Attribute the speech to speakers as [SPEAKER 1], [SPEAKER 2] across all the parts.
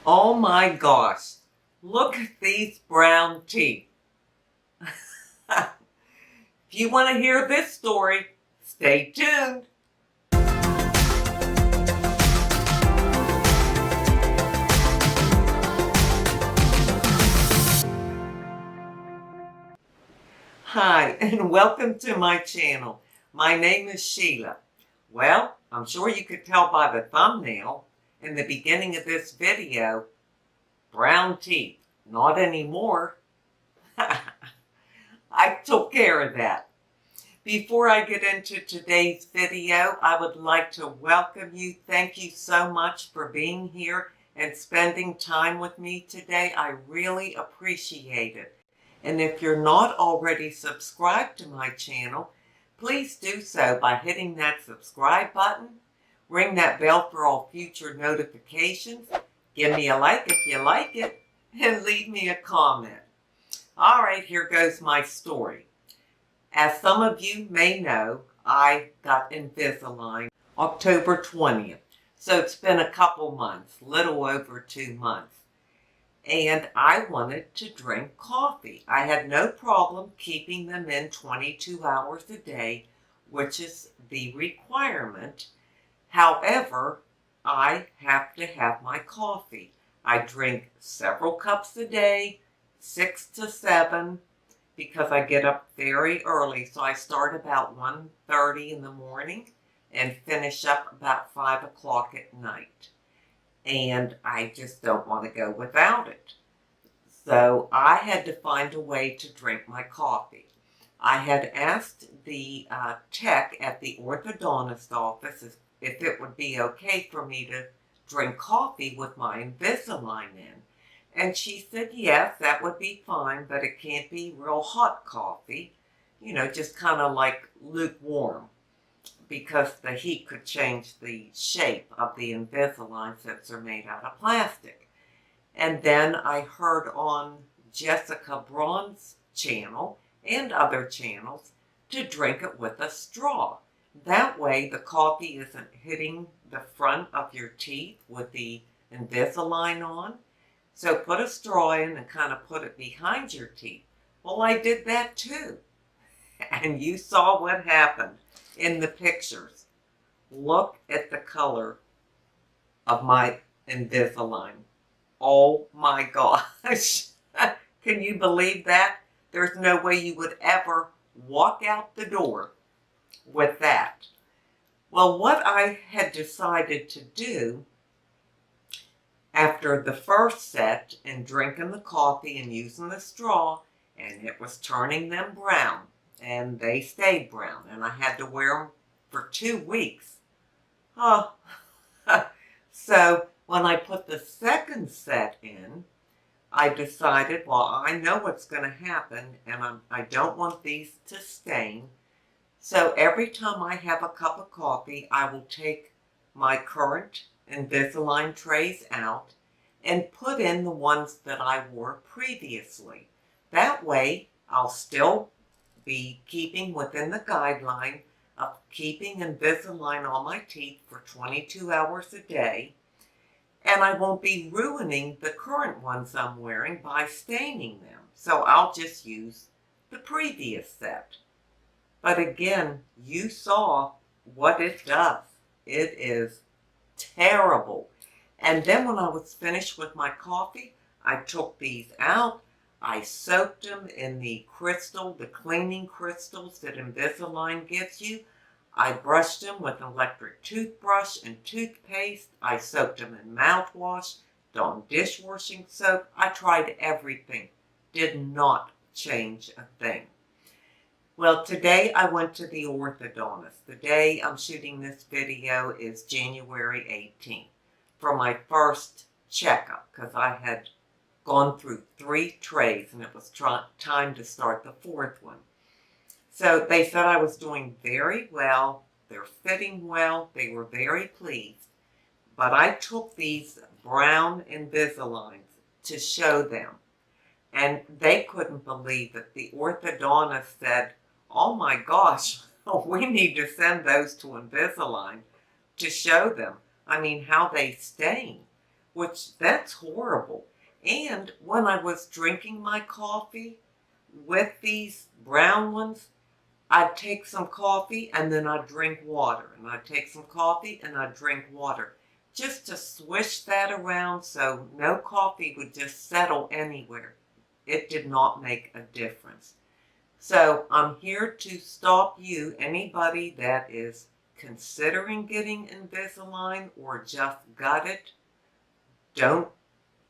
[SPEAKER 1] Oh my gosh, look at these brown teeth. If you want to hear this story, stay tuned. Hi, and welcome to my channel. My name is Sheila. Well, I'm sure you could tell by the thumbnail in the beginning of this video, brown teeth. Not anymore. I took care of that. Before I get into today's video, I would like to welcome you. Thank you so much for being here and spending time with me today. I really appreciate it. And if you're not already subscribed to my channel, please do so by hitting that subscribe button, ring that bell for all future notifications, give me a like if you like it, and leave me a comment. All right, here goes my story. As some of you may know, I got Invisalign October 20th. So it's been a couple months, little over 2 months. And I wanted to drink coffee. I had no problem keeping them in 22 hours a day, which is the requirement. However, I have to have my coffee. I drink several cups a day, 6 to 7, because I get up very early. So I start about 1:30 in the morning and finish up about 5 o'clock at night. And I just don't want to go without it. So I had to find a way to drink my coffee. I had asked the tech at the orthodontist office if it would be okay for me to drink coffee with my Invisalign in. And she said, yes, that would be fine, but it can't be real hot coffee, just kind of like lukewarm, because the heat could change the shape of the Invisalign since they're made out of plastic. And then I heard on Jessica Braun's channel and other channels to drink it with a straw. That way the coffee isn't hitting the front of your teeth with the Invisalign on. So put a straw in and kind of put it behind your teeth. Well, I did that too. And you saw what happened in the pictures. Look at the color of my Invisalign. Oh my gosh. Can you believe that? There's no way you would ever walk out the door with that. Well, what I had decided to do after the first set and drinking the coffee and using the straw, and it was turning them brown. And they stayed brown, and I had to wear them for 2 weeks. Oh, so when I put the second set in, I decided, well, I know what's going to happen, and I don't want these to stain. So every time I have a cup of coffee, I will take my current Invisalign trays out and put in the ones that I wore previously. That way, I'll still be keeping within the guideline of keeping Invisalign on my teeth for 22 hours a day, and I won't be ruining the current ones I'm wearing by staining them. So I'll just use the previous set. But again, you saw what it does. It is terrible. And then when I was finished with my coffee, I took these out. I soaked them in the cleaning crystals that Invisalign gives you. I brushed them with an electric toothbrush and toothpaste. I soaked them in mouthwash, Dawn dishwashing soap. I tried everything. Did not change a thing. Well, today I went to the orthodontist. The day I'm shooting this video is January 18th for my first checkup, because I had gone through 3 trays and it was time to start the 4th one. So they said I was doing very well. They're fitting well. They were very pleased. But I took these brown Invisaligns to show them. And they couldn't believe it. The orthodontist said, oh my gosh, we need to send those to Invisalign to show them. I mean, how they stain. which that's horrible. And when I was drinking my coffee with these brown ones, I'd take some coffee and then I'd drink water. And I'd take some coffee and I'd drink water. Just to swish that around so no coffee would just settle anywhere. It did not make a difference. So I'm here to stop you, anybody that is considering getting Invisalign or just got it. Don't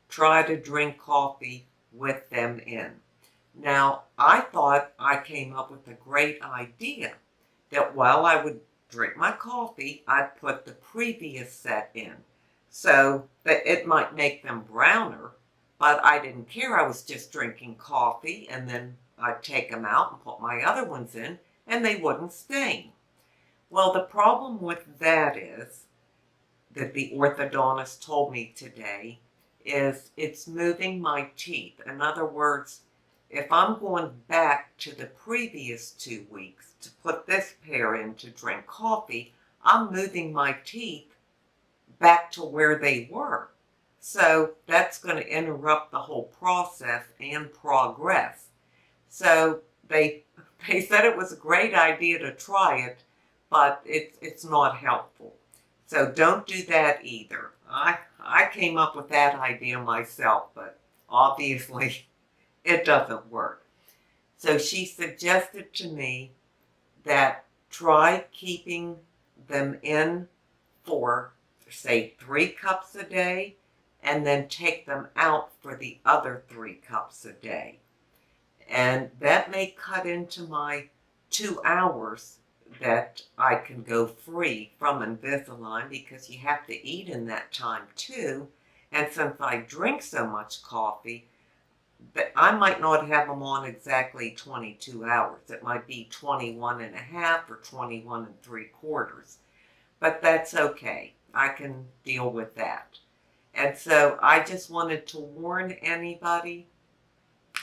[SPEAKER 1] try to drink coffee with them in. Now, I thought I came up with a great idea that while I would drink my coffee, I'd put the previous set in so that it might make them browner, but I didn't care. I was just drinking coffee, and then I'd take them out and put my other ones in, and they wouldn't stain. Well, the problem with that is that the orthodontist told me today is it's moving my teeth. In other words, if I'm going back to the previous 2 weeks to put this pair in to drink coffee, I'm moving my teeth back to where they were. So that's going to interrupt the whole process and progress. So they said it was a great idea to try it, but it's not helpful. So don't do that either. I came up with that idea myself, but obviously it doesn't work. So she suggested to me that try keeping them in for, say, 3 cups a day, and then take them out for the other 3 cups a day. And that may cut into my 2 hours that I can go free from Invisalign, because you have to eat in that time too. And since I drink so much coffee, I might not have them on exactly 22 hours. It might be 21 and a half or 21 and 3/4. But that's okay. I can deal with that. And so I just wanted to warn anybody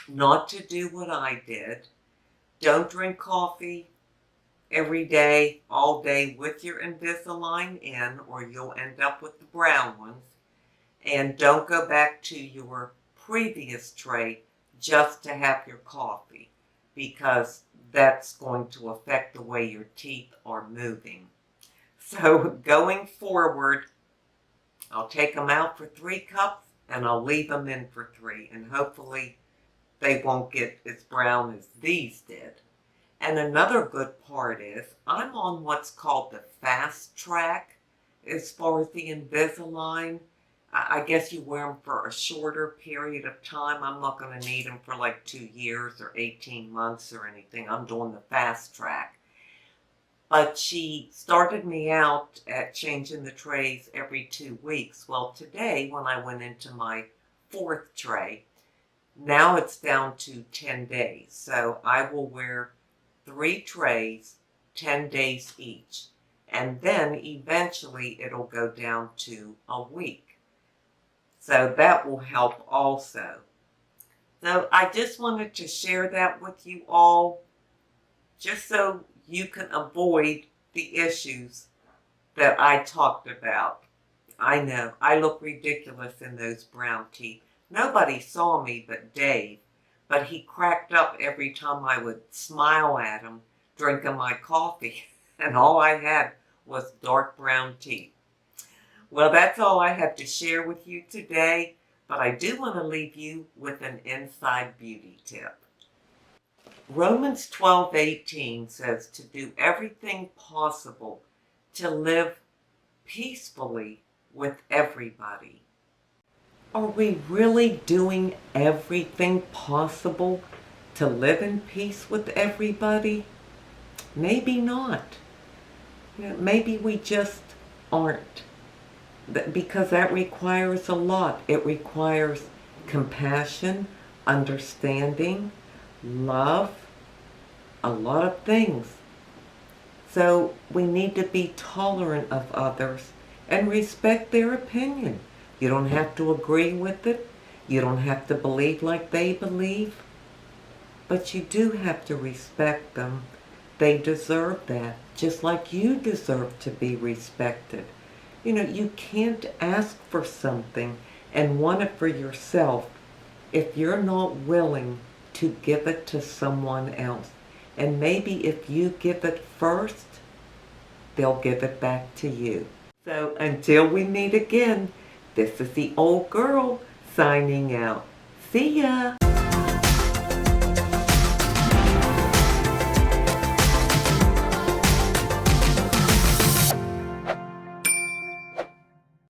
[SPEAKER 1] not to do what I did. Don't drink coffee every day, all day with your Invisalign in, or you'll end up with the brown ones. And don't go back to your previous tray just to have your coffee, because that's going to affect the way your teeth are moving. So going forward, I'll take them out for 3 cups and I'll leave them in for 3, and hopefully they won't get as brown as these did. And another good part is I'm on what's called the fast track as far as the Invisalign. I guess you wear them for a shorter period of time. I'm not going to need them for like 2 years or 18 months or anything. I'm doing the fast track. But she started me out at changing the trays every 2 weeks. Well, today when I went into my 4th tray, now it's down to 10 days. So I will wear 3 trays, 10 days each. And then eventually it'll go down to a week. So that will help also. So I just wanted to share that with you all, just so you can avoid the issues that I talked about. I know, I look ridiculous in those brown teeth. Nobody saw me but Dave, but he cracked up every time I would smile at him drinking my coffee, and all I had was dark brown teeth. Well, that's all I have to share with you today, but I do want to leave you with an inside beauty tip. Romans 12:18 says to do everything possible to live peacefully with everybody. Are we really doing everything possible to live in peace with everybody? Maybe not. Maybe we just aren't. Because that requires a lot. It requires compassion, understanding, love, a lot of things. So we need to be tolerant of others and respect their opinion. You don't have to agree with it. You don't have to believe like they believe. But you do have to respect them. They deserve that, just like you deserve to be respected. You can't ask for something and want it for yourself if you're not willing to give it to someone else. And maybe if you give it first, they'll give it back to you. So until we meet again, this is the old girl signing out. See ya!